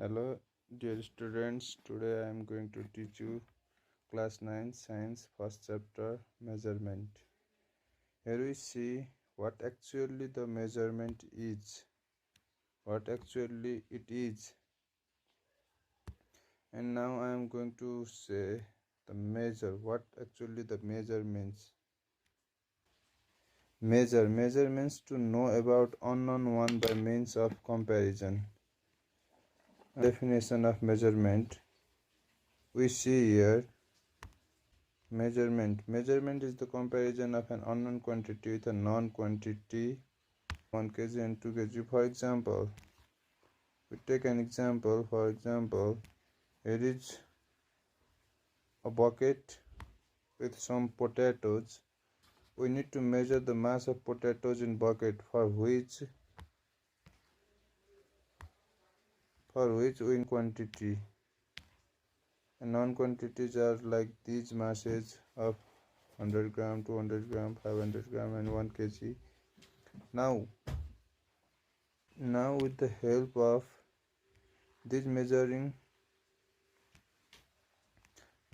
Hello, dear students. Today I am going to teach you Class 9 Science first chapter Measurement. Here we see what actually the measurement is, what actually it is. And now I am going to say the measure, what actually the measure means. Measure means to know about unknown one by means of comparison. Definition of measurement we see here. Measurement is the comparison of an unknown quantity with a known quantity, 1 kg and 2 kg. For example, we take an example. For example, here is a bucket with some potatoes. We need to measure the mass of potatoes in bucket, for which we quantity. And known quantities are like these masses of 100 gram, 200 gram, 500 gram and 1 kg. Now with the help of this measuring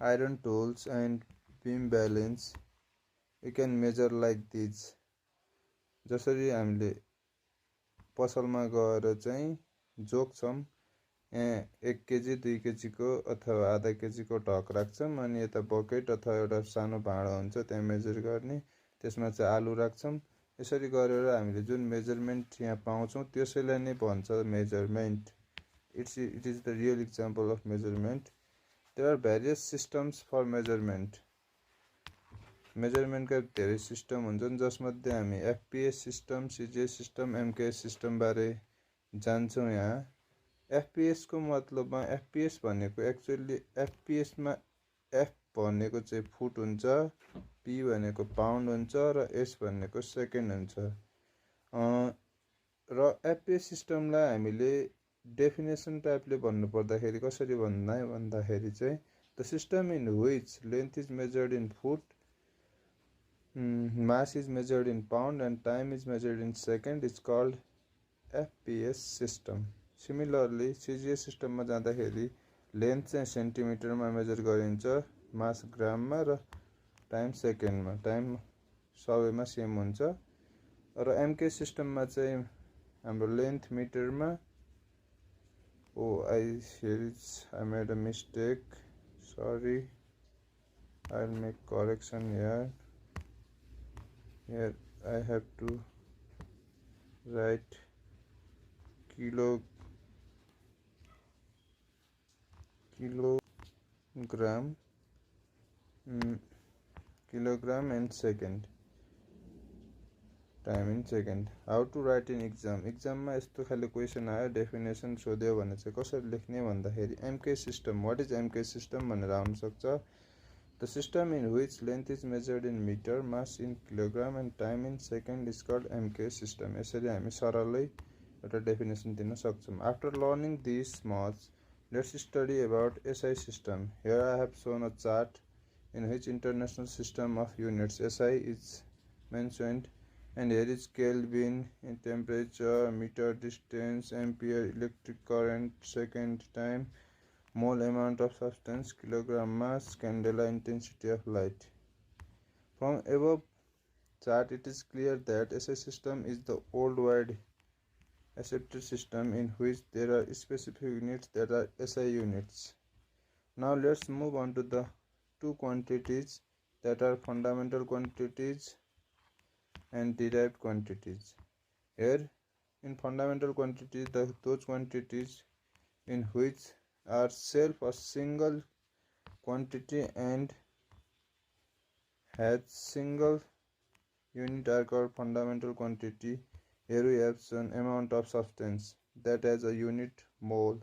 iron tools and beam balance, we can measure like this. जसरी हामीले पसलमा गएर चाहिँ जोक्छौं, 1 KG 2 KG को अथवा आधा KG को ढक राख्छौं अनि यता बकेट अथवा एउटा सानो भाँडो हुन्छ त्यहाँ मेजर गर्ने, त्यसमा चाहिँ आलु राख्छौं। यसरी गरेर हामीले जुन मेजरमेन्ट यहाँ पाउँछौं त्यसैलाई नै भन्छ measurement. It is the real example of measurement. There are various systems for measurement. Measurement का धेरै सिस्टम हुन्छन्, जसमध्ये हामी FPS system, CGS system, MKS system बारे जान्छौं। यहाँ एफपीएस को मतलबमा एफपीएस भनेको एक्चुअली एफपीएस मा एफ भनेको चाहिँ फुट हुन्छ, पी भनेको पाउन्ड हुन्छ र एस भनेको सेकेन्ड हुन्छ। र एफपीएस सिस्टमलाई हामीले डेफिनेसन टाइपले भन्नु पर्दाखेरि कसरी भन्दाखेरि चाहिँ the system in which length is measured in foot, mass is measured in pound and time is measured in second is called FPS system. Similarly, CGS system मा जाँदाखेरि लेन्थ चाहिँ सेन्टिमिटरमा मेजर गरिन्छ, मास ग्राममा र टाइम सेकेन्डमा, टाइम सबैमा same हुन्छ। र एमके सिस्टममा चाहिँ हाम्रो length मिटरमा, I made a mistake, sorry, I'll make correction here. Here I have to write kilogram and second, time in second. How to write in exam मा यस्तो खाले क्वेशन आयो, डेफिनेसन सोध्यो भने चाहिँ कसरी लेख्ने भन्दाखेरि MK system, what is MK system भनेर आउन सक्छ। The system in which length is measured in meter, mass in kilogram and time in second is called MK system. यसरी हामी सरलै एउटा डेफिनेसन दिन सक्छौं। After learning these much, let's study about SI system. Here I have shown a chart in which international system of units SI is mentioned, and here is Kelvin in temperature, meter distance, ampere electric current, second time, mole amount of substance, kilogram mass, candela intensity of light. From above chart, it is clear that SI system is the worldwide accepted system in which there are specific units that are SI units. Now let's move on to the two quantities that are fundamental quantities and derived quantities. Here in fundamental quantities, those quantities in which are self a single quantity and has single unit are called fundamental quantity. Here we have shown amount of substance that has a unit mole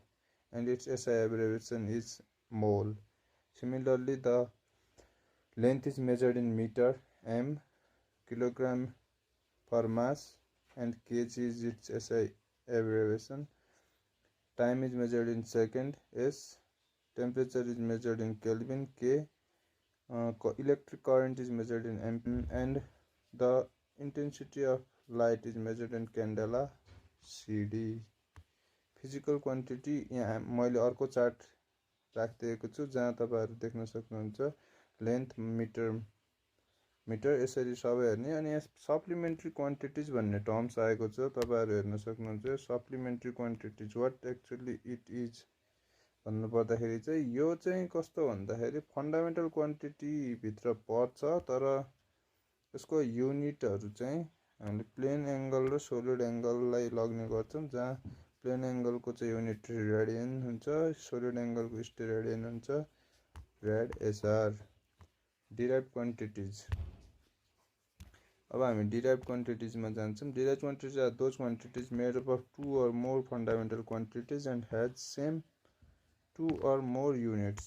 and its SI abbreviation is mole. Similarly, the length is measured in meter, m, kilogram per mass, and kg is its SI abbreviation. Time is measured in second, S. Temperature is measured in Kelvin, K. Electric current is measured in ampere, and the intensity of light is measured in candela, CD. Physical quantity यहाँ मैले अर्को chart राखिदिएको छु जहाँ तपाईहरु देख्न सक्नुहुन्छ length metre यसरी सबै हेर्ने। अनि यहाँ सप्लिमेन्ट्री क्वान्टिटिज भन्ने टर्म्स आएको छ, तपाईहरु हेर्न सक्नुहुन्छ। Supplementary quantities what actually it is भन्नु पर्दाखेरि चाहिँ यो चाहिँ कस्तो भन्दाखेरि फन्डामेन्टल क्वान्टिटी भित्र पर्छ, तर यसको युनिटहरु चाहिँ हामीले प्लेन एंगल र सोलिड एंगललाई लग्ने गर्छौं, जहाँ प्लेन एंगल को चाहिँ युनिट रेडियन हुन्छ, सोलिड एंगल को स्टेरेडियन हुन्छ, रेड एसआर। डिराइभ्ड क्वान्टिटिज, अब हामी डिराइभ्ड क्वान्टिटिज मा जान्छौं। Derived quantities are those quantities made up of 2 or more fundamental quantities and has same 2 or more units।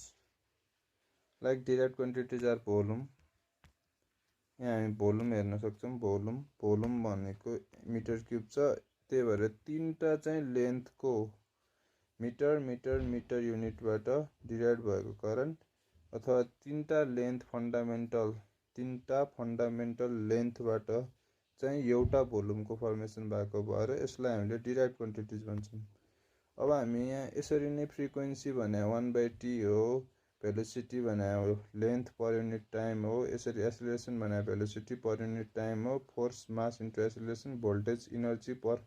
Like derived quantities are volume, यहाँ हामी volume हेर्न सक्छौं। Volume भनेको metre cube छ, त्यही भएर तीनटा चाहिँ लेन्थ को मिटर मिटर मिटर युनिटबाट डिराइभ भएको कारण, अथवा तीनटा फन्डामेन्टल लेन्थबाट चाहिँ एउटा भोल्युम को फर्मेसन भएको भएर यसलाई हामीले डिराइभ्ड क्वान्टिटिज भन्छौं। अब हामी यहाँ यसरी नै फ्रिक्वेन्सी भने 1/t हो, भेलोसिटी भने लेन्थ पर युनिट टाइम हो, यसरी एक्सेलरेसन भने भेलोसिटी पर युनिट टाइम हो, force mass into acceleration, voltage energy per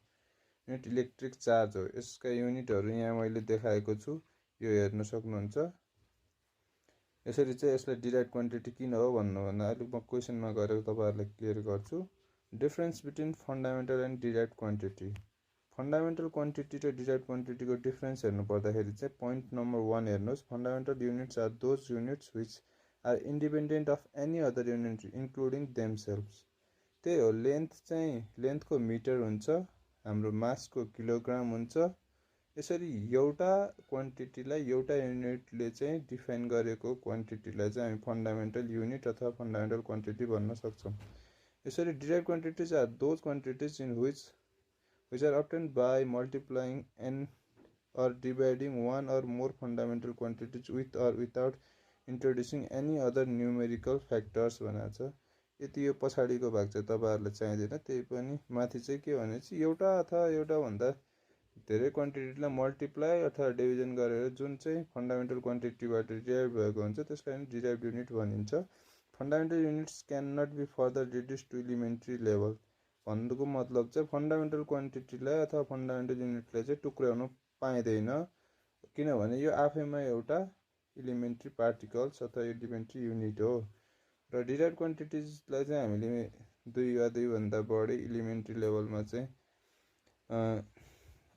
unit electric charge हो। यसका युनिटहरु यहाँ मैले देखाएको छु, यो हेर्न सक्नुहुन्छ। यसरी चाहिँ यसलाई डिराइभ्ड क्वान्टिटी किन हो भन्नुभन्दा अहिले म क्वेशनमा गएर तपाईहरुलाई क्लियर गर्छु। Difference between fundamental and derived quantity. Fundamental quantity र डिराइभ्ड क्वान्टिटी को डिफरेन्स हेर्नु पर्दाखेरि चाहिँ पोइन्ट नम्बर 1 हेर्नुस्। Fundamental units are those units which are independent of any other unit including themselves. त्यही हो, लेन्थ को मिटर हुन्छ, हाम्रो मास को किलोग्राम हुन्छ। यसरी एउटा क्वान्टिटीलाई एउटा युनिटले चाहिँ डिफाइन गरेको क्वान्टिटीलाई चाहिँ हामी फन्डामेन्टल युनिट अथवा फन्डामेन्टल क्वान्टिटी भन्न सक्छौं। यसरी derived quantities are those quantities in which are obtained by multiplying and or dividing one or more fundamental quantities with or without introducing any other numerical factors भनेको छ। यति यो पछाडीको भाग चाहिँ तपाईहरुलाई चाहिदैन, त्यही पनि माथि चाहिँ के भनेपछि एउटा अथवा एउटा भन्दा धेरै क्वान्टिटीलाई मल्टिप्लाई अथवा डिभिजन गरेर जुन चाहिँ फन्डामेन्टल क्वान्टिटीबाट डिराइभ भएको हुन्छ त्यसलाई नै डिराइभ्ड युनिट भनिन्छ। Fundamental units can not be further reduced to elementary level. भन्नुको मतलब चाहिँ फन्डामेन्टल क्वान्टिटीलाई अथवा फन्डामेन्टल युनिटलाई चाहिँ टुक्र्याउन पाइदैन, किनभने यो आफैमा एउटा एलिमेन्ट्री पार्टिकल्स अथवा एलिमेन्ट्री युनिट हो। र डिराइभ्ड क्वान्टिटीजलाई चाहिँ हामीले 2 वा 2 भन्दा बढी एलिमेन्ट्री लेभलमा चाहिँ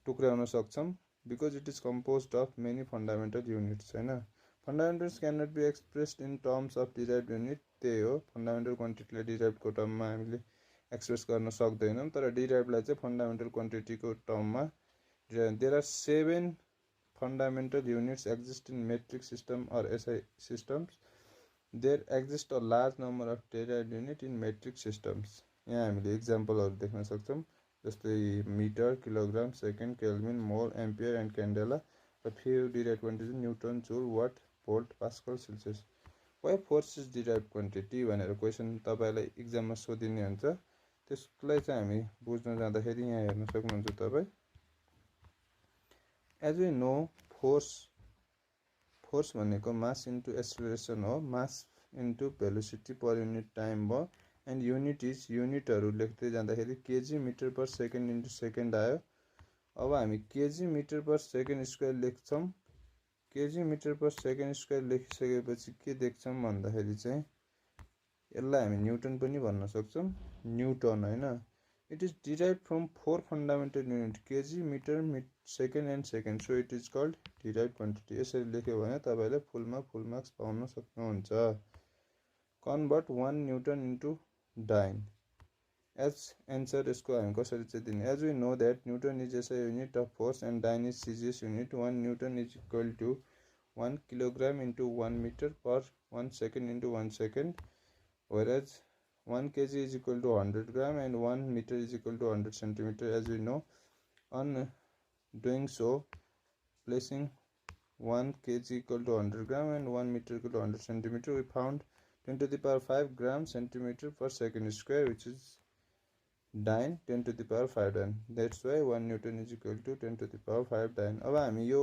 टुक्र्याउन सक्छौं, because it is composed of many fundamental units हैन। Fundamentals can not be expressed in terms of derived unit. त्यही हो, फन्डामेन्टल क्वान्टिटीलाई डिराइभ्डको टर्ममा हामीले एक्सप्रेस गर्न सक्दैनौं, तर डिराइभ्डलाई चाहिँ फन्डामेन्टल क्वान्टिटीको टर्ममा। There are 7 fundamental units exist in metric system or SI systems. There exist a large number of derived unit in metric systems. यहाँ हामीले एक्जाम्पलहरु देख्न सक्छौं, जस्तै metre, kilogram, second, kelvin, mole, ampere and candela. र few derived quantity newton, joule, watt, volt, pascal, celsius. Why force is derived quantity भनेर question तपाईलाई एक्जाममा सोधिने हुन्छ। त्यसलाई चाहिँ हामी बुझ्न जाँदाखेरि यहाँ हेर्न सक्नुहुन्छ तपाई। एज वी नो, फोर्स भनेको मास इन्टु एक्सेलरेसन हो, mass into velocity per unit time हो, एन्ड युनिटहरु लेख्दै जाँदाखेरि KG metre per second into second आयो। अब हामी KG metre per second square लेख्छौं। KG metre per second square लेखिसकेपछि के देख्छौं भन्दाखेरि चाहिँ यसलाई हामी न्युटन पनि भन्न सक्छौं, न्युटन हैन। It is derived from 4 fundamental unit KG metre second and second, so it is called derived quantity. यसरी लेख्यो भने तपाईले फुलमा फुल मार्क्स पाउन सक्नुहुन्छ। Convert 1 newton into dyne. As answer यसको हामी कसरी चाहिँ दिने। As we know that newton is SI unit of force and dyne is CGS unit. 1 newton is equal to 1 kilogram into 1 metre per 1 second into 1 second, whereas 1 kg is equal to 100 gram and 1 meter is equal to 100 centimeter. As we know, on doing so, placing 1 kg equal to 100 gram and 1 meter equal to 100 centimeter, we found 10 to the power 5 gram centimeter per second square, which is dyne 10⁵ dyne. That's why 1 newton is equal to 10⁵ dyne. अब हामी यो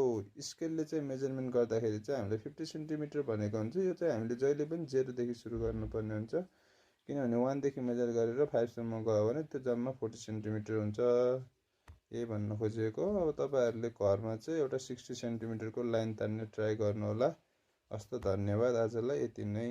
स्केलले चाहिँ measurement गर्दाखेरि चाहिँ हामीले 50 centimetre भनेको हुन्छ। यो चाहिँ हामीले जहिले पनि 0देखि सुरु गर्नुपर्ने हुन्छ, किनभने 1 देखि मेजर गरेर 5 सम्म गयो भने त्यो जम्मा 40 सेन्टिमिटर हुन्छ। यही भन्न खोजेको। अब तपाईँहरूले घरमा चाहिँ एउटा 60 सेन्टिमिटरको लाइन तान्ने ट्राई गर्नुहोला। हस्त, धन्यवाद। आजलाई यति नै।